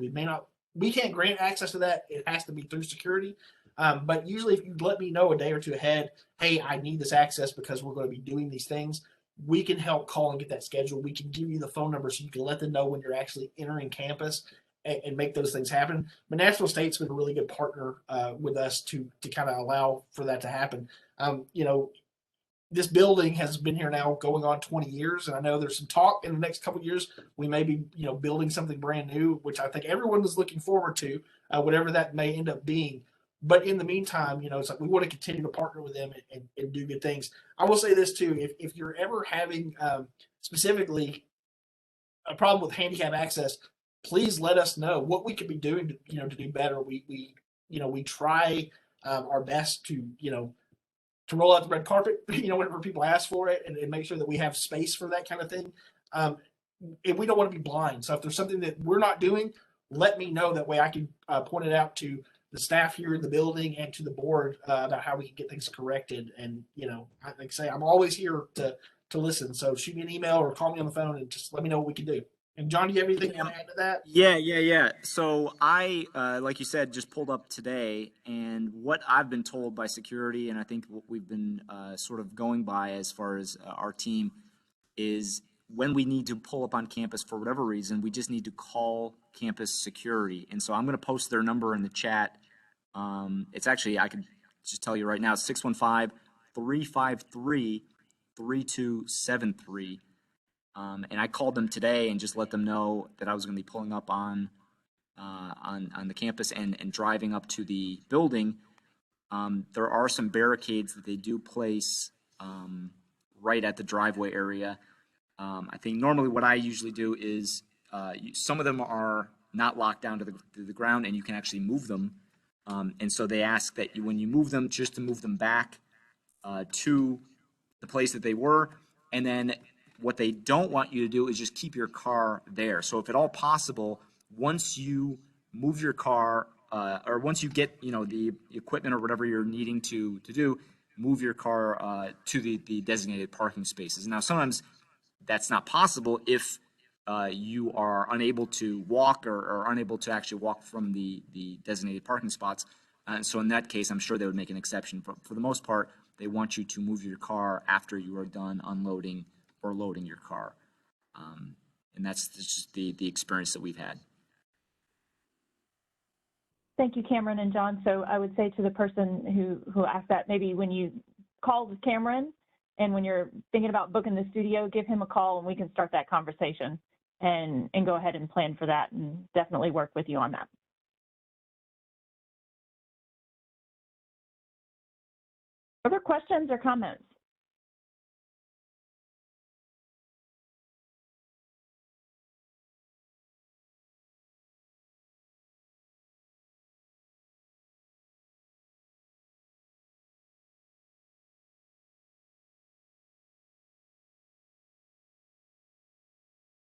we can't grant access to that. It has to be through security. But usually if you let me know a day or two ahead, hey, I need this access because we're going to be doing these things, we can help call and get that scheduled. We can give you the phone number so you can let them know when you're actually entering campus and make those things happen. But Nashville State's been a really good partner with us to kind of allow for that to happen. This building has been here now going on 20 years, and I know there's some talk in the next couple of years we may be building something brand new, which I think everyone is looking forward to, whatever that may end up being. But in the meantime, it's like we want to continue to partner with them and do good things. I will say this too: if you're ever having specifically a problem with handicap access, please let us know what we could be doing to do better. We try our best to roll out the red carpet, whenever people ask for it, and make sure that we have space for that kind of thing. And we don't want to be blind. So if there's something that we're not doing, let me know. That way I can point it out to the staff here in the building and to the board about how we can get things corrected. And, like I say, I'm always here to listen. So shoot me an email or call me on the phone and just let me know what we can do. And John, do you have anything you want to add to that? Yeah. So I, like you said, just pulled up today, and what I've been told by security, and I think what we've been sort of going by as far as our team, is when we need to pull up on campus for whatever reason, we just need to call campus security. And so I'm going to post their number in the chat. It's actually, I can just tell you right now, 615-353-3273. And I called them today and just let them know that I was going to be pulling up on the campus and driving up to the building. There are some barricades that they do place right at the driveway area. I think normally what I usually do is some of them are not locked down to the ground, and you can actually move them. And so they ask that when you move them, just to move them back to the place that they were. And then what they don't want you to do is just keep your car there. So if at all possible, once you move your car or once you get the equipment or whatever you're needing to do, move your car to the designated parking spaces. Now sometimes that's not possible if you are unable to walk or unable to actually walk from the designated parking spots. And so in that case, I'm sure they would make an exception. But for the most part, they want you to move your car after you are done unloading or loading your car. And that's just the experience that we've had. Thank you, Cameron and John. So I would say to the person who asked that, maybe when you call with Cameron and when you're thinking about booking the studio, give him a call and we can start that conversation and go ahead and plan for that, and definitely work with you on that. Other questions or comments?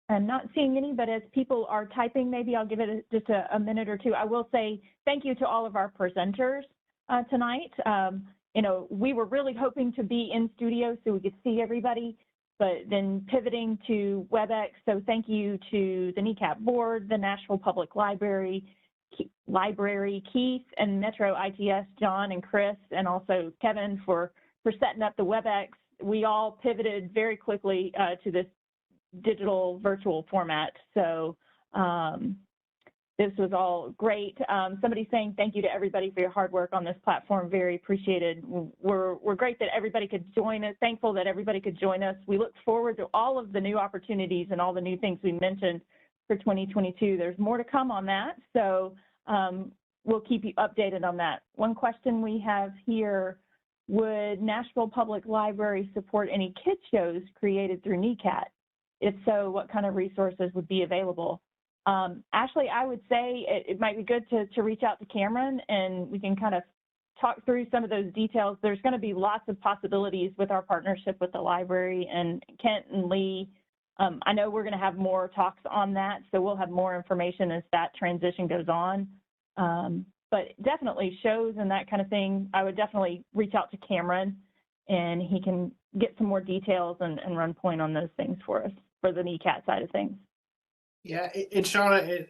I'm not seeing any, but as people are typing, maybe I'll give it just a minute or two. I will say thank you to all of our presenters tonight. We were really hoping to be in studio so we could see everybody, but then pivoting to WebEx. So thank you to the NECAT board, the Nashville Public Library, Keith, and Metro ITS, John and Chris, and also Kevin for setting up the WebEx. We all pivoted very quickly to this digital virtual format. So this was all great. Somebody saying thank you to everybody for your hard work on this platform. Very appreciated. We're great that everybody could join us. Thankful that everybody could join us. We look forward to all of the new opportunities and all the new things we mentioned for 2022. There's more to come on that. So we'll keep you updated on that. One question we have here, would Nashville Public Library support any kid shows created through NECAT? If so, what kind of resources would be available? Ashley, I would say it might be good to reach out to Cameron and we can kind of talk through some of those details. There's going to be lots of possibilities with our partnership with the library, and Kent and Lee, I know we're going to have more talks on that, so we'll have more information as that transition goes on. But definitely shows and that kind of thing, I would definitely reach out to Cameron and he can get some more details and run point on those things for us for the NECAT side of things. Yeah, and Shauna,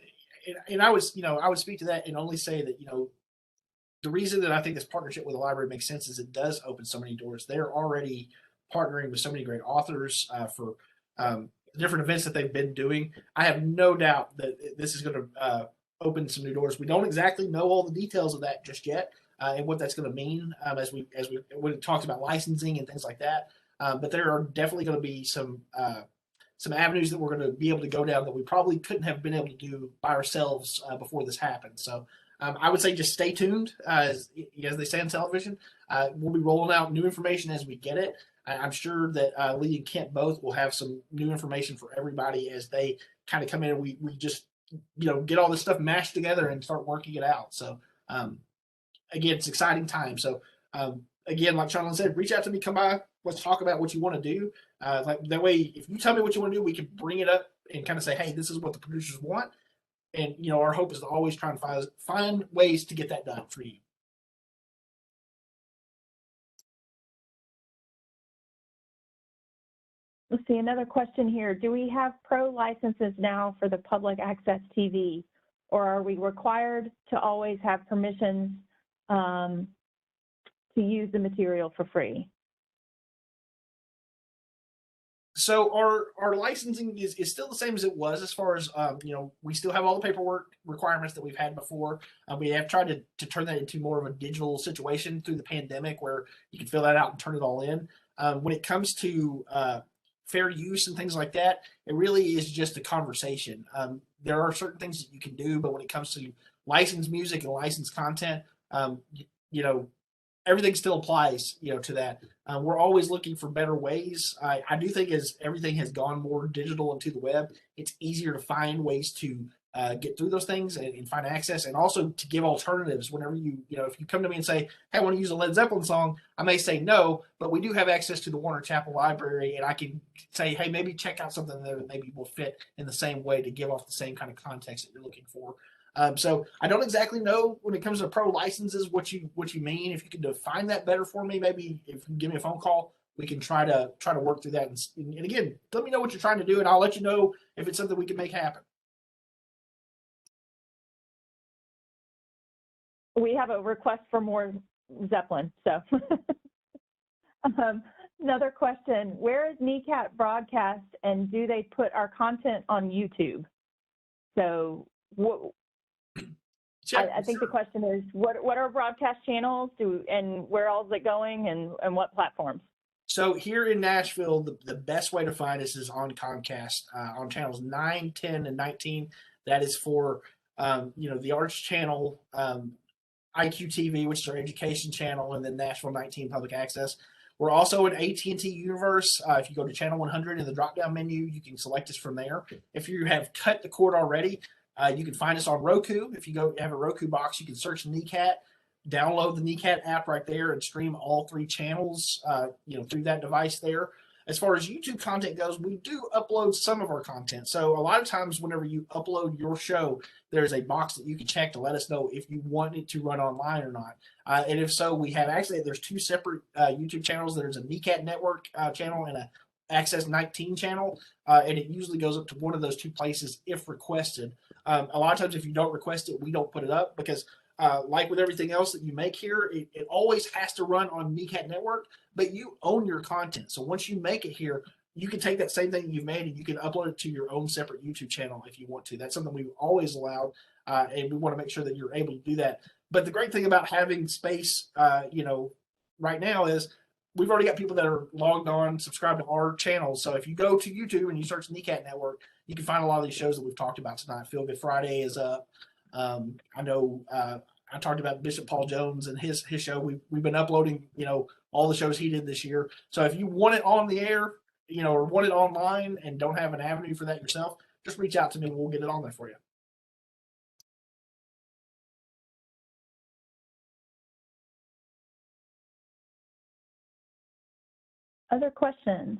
and I was, I would speak to that and only say that, the reason that I think this partnership with the library makes sense is it does open so many doors. They're already partnering with so many great authors for different events that they've been doing. I have no doubt that this is going to open some new doors. We don't exactly know all the details of that just yet and what that's going to mean as we when it talks about licensing and things like that. But there are definitely going to be some avenues that we're going to be able to go down that we probably couldn't have been able to do by ourselves before this happened. So I would say just stay tuned, as they say on television. We'll be rolling out new information as we get it. I'm sure that Lee and Kent both will have some new information for everybody as they kind of come in and we just, get all this stuff mashed together and start working it out. So again, it's exciting time. So again, like Sean said, reach out to me, come by, let's talk about what you want to do. Like that way, if you tell me what you want to do, we can bring it up and kind of say, hey, this is what the producers want. And, our hope is to always try and find ways to get that done for you. Let's see, another question here. Do we have pro licenses now for the public access TV, or are we required to always have permissions to use the material for free? So our licensing is still the same as it was as far as, we still have all the paperwork requirements that we've had before. We have tried to turn that into more of a digital situation through the pandemic where you can fill that out and turn it all in. When it comes to fair use and things like that, it really is just a conversation. There are certain things that you can do, but when it comes to licensed music and licensed content, everything still applies, to that. We're always looking for better ways. I do think as everything has gone more digital and to the web, it's easier to find ways to get through those things and find access, and also to give alternatives whenever if you come to me and say, hey, I want to use a Led Zeppelin song, I may say no, but we do have access to the Warner Chapel Library, and I can say, hey, maybe check out something there that maybe will fit in the same way to give off the same kind of context that you're looking for. So I don't exactly know when it comes to pro licenses what you mean. If you can define that better for me, maybe if you give me a phone call, we can try to work through that. And again, let me know what you're trying to do, and I'll let you know if it's something we can make happen. We have a request for more Zeppelin. So another question: where is NECAT broadcast, and do they put our content on YouTube? So what? I think the question is, what are broadcast channels and where all is it going and what platforms? So here in Nashville, the best way to find us is on Comcast on channels 9, 10, and 19. That is for, the Arts Channel, IQTV, which is our education channel, and then Nashville 19 Public Access. We're also in AT&T Universe. If you go to channel 100 in the drop-down menu, you can select us from there. If you have cut the cord already, you can find us on Roku. If you have a Roku box, you can search NECAT, download the NECAT app right there, and stream all 3 channels, through that device there. As far as YouTube content goes, we do upload some of our content. So a lot of times whenever you upload your show, there's a box that you can check to let us know if you want it to run online or not. And if so, there's 2 separate YouTube channels. There's a NECAT Network channel and a Access 19 channel, and it usually goes up to one of those 2 places if requested. A lot of times if you don't request it, we don't put it up because like with everything else that you make here, it always has to run on NECAT Network, but you own your content. So once you make it here, you can take that same thing you've made and you can upload it to your own separate YouTube channel if you want to. That's something we've always allowed. and we want to make sure that you're able to do that. But the great thing about having space, right now is we've already got people that are logged on, subscribed to our channels. So if you go to YouTube and you search NECAT Network, you can find a lot of these shows that we've talked about tonight. Feel Good Friday is up. I know I talked about Bishop Paul Jones and his show. We've been uploading, all the shows he did this year. So if you want it on the air, or want it online and don't have an avenue for that yourself, just reach out to me and we'll get it on there for you. Other questions?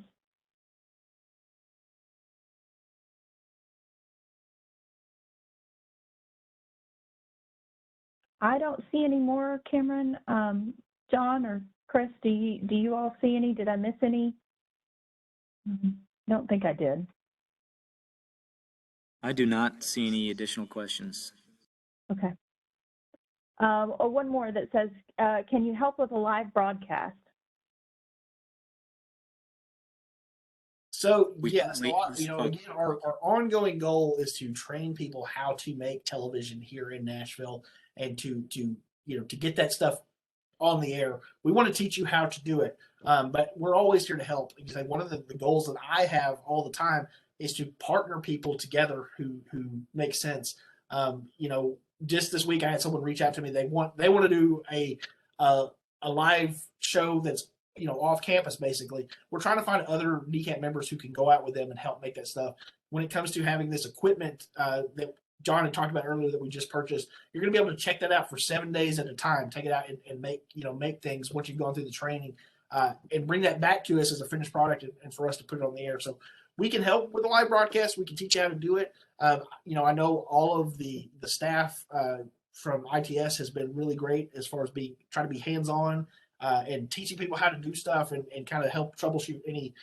I don't see any more, Cameron. John or Chris, do you all see any? Did I miss any? Don't think I did. I do not see any additional questions. Okay. One more that says, can you help with a live broadcast? So yes, again, our ongoing goal is to train people how to make television here in Nashville and to get that stuff on the air. We want to teach you how to do it, but we're always here to help. Because one of the goals that I have all the time is to partner people together who make sense. Just this week I had someone reach out to me. They want to do a live show that's off campus. Basically, we're trying to find other NECAT members who can go out with them and help make that stuff. When it comes to having this equipment that John had talked about earlier that we just purchased, you're going to be able to check that out for 7 days at a time. Take it out and make things once you've gone through the training, and bring that back to us as a finished product and for us to put it on the air. So we can help with the live broadcast. We can teach you how to do it. I know all of the staff from ITS has been really great as far as trying to be hands-on and teaching people how to do stuff and kind of help troubleshoot any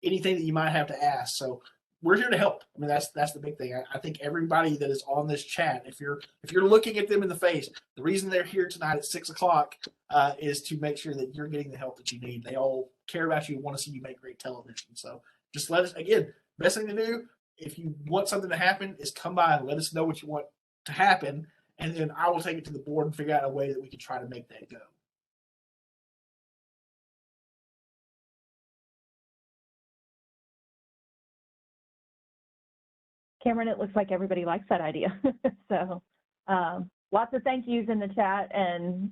anything that you might have to ask. So we're here to help. I mean, that's the big thing. I think everybody that is on this chat, if you're looking at them in the face, the reason they're here tonight at 6:00 is to make sure that you're getting the help that you need. They all care about you and want to see you make great television. So just let us, again, best thing to do if you want something to happen is come by and let us know what you want to happen, and then I will take it to the board and figure out a way that we can try to make that go. Cameron, it looks like everybody likes that idea. So lots of thank yous in the chat, and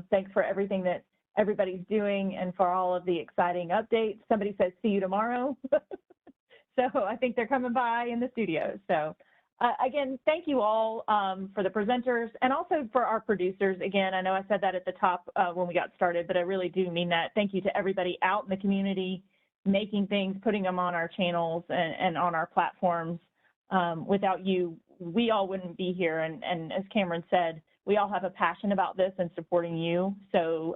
thanks for everything that everybody's doing and for all of the exciting updates. Somebody says, see you tomorrow. So I think they're coming by in the studio. So again, thank you all for the presenters and also for our producers. Again, I know I said that at the top when we got started, but I really do mean that. Thank you to everybody out in the community, making things, putting them on our channels and on our platforms. Without you, we all wouldn't be here. And as Cameron said, we all have a passion about this and supporting you. So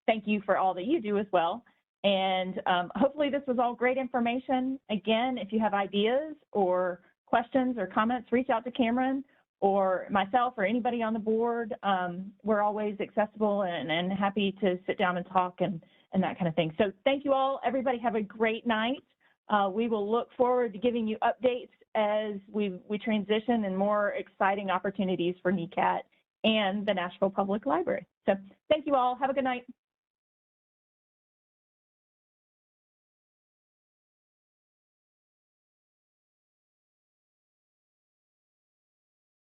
thank you for all that you do as well. And hopefully this was all great information. Again, if you have ideas or questions or comments, reach out to Cameron or myself or anybody on the board. We're always accessible and happy to sit down and talk and that kind of thing. So thank you all. Everybody have a great night. We will look forward to giving you updates as we transition and more exciting opportunities for NECAT and the Nashville Public Library. So thank you all. Have a good night.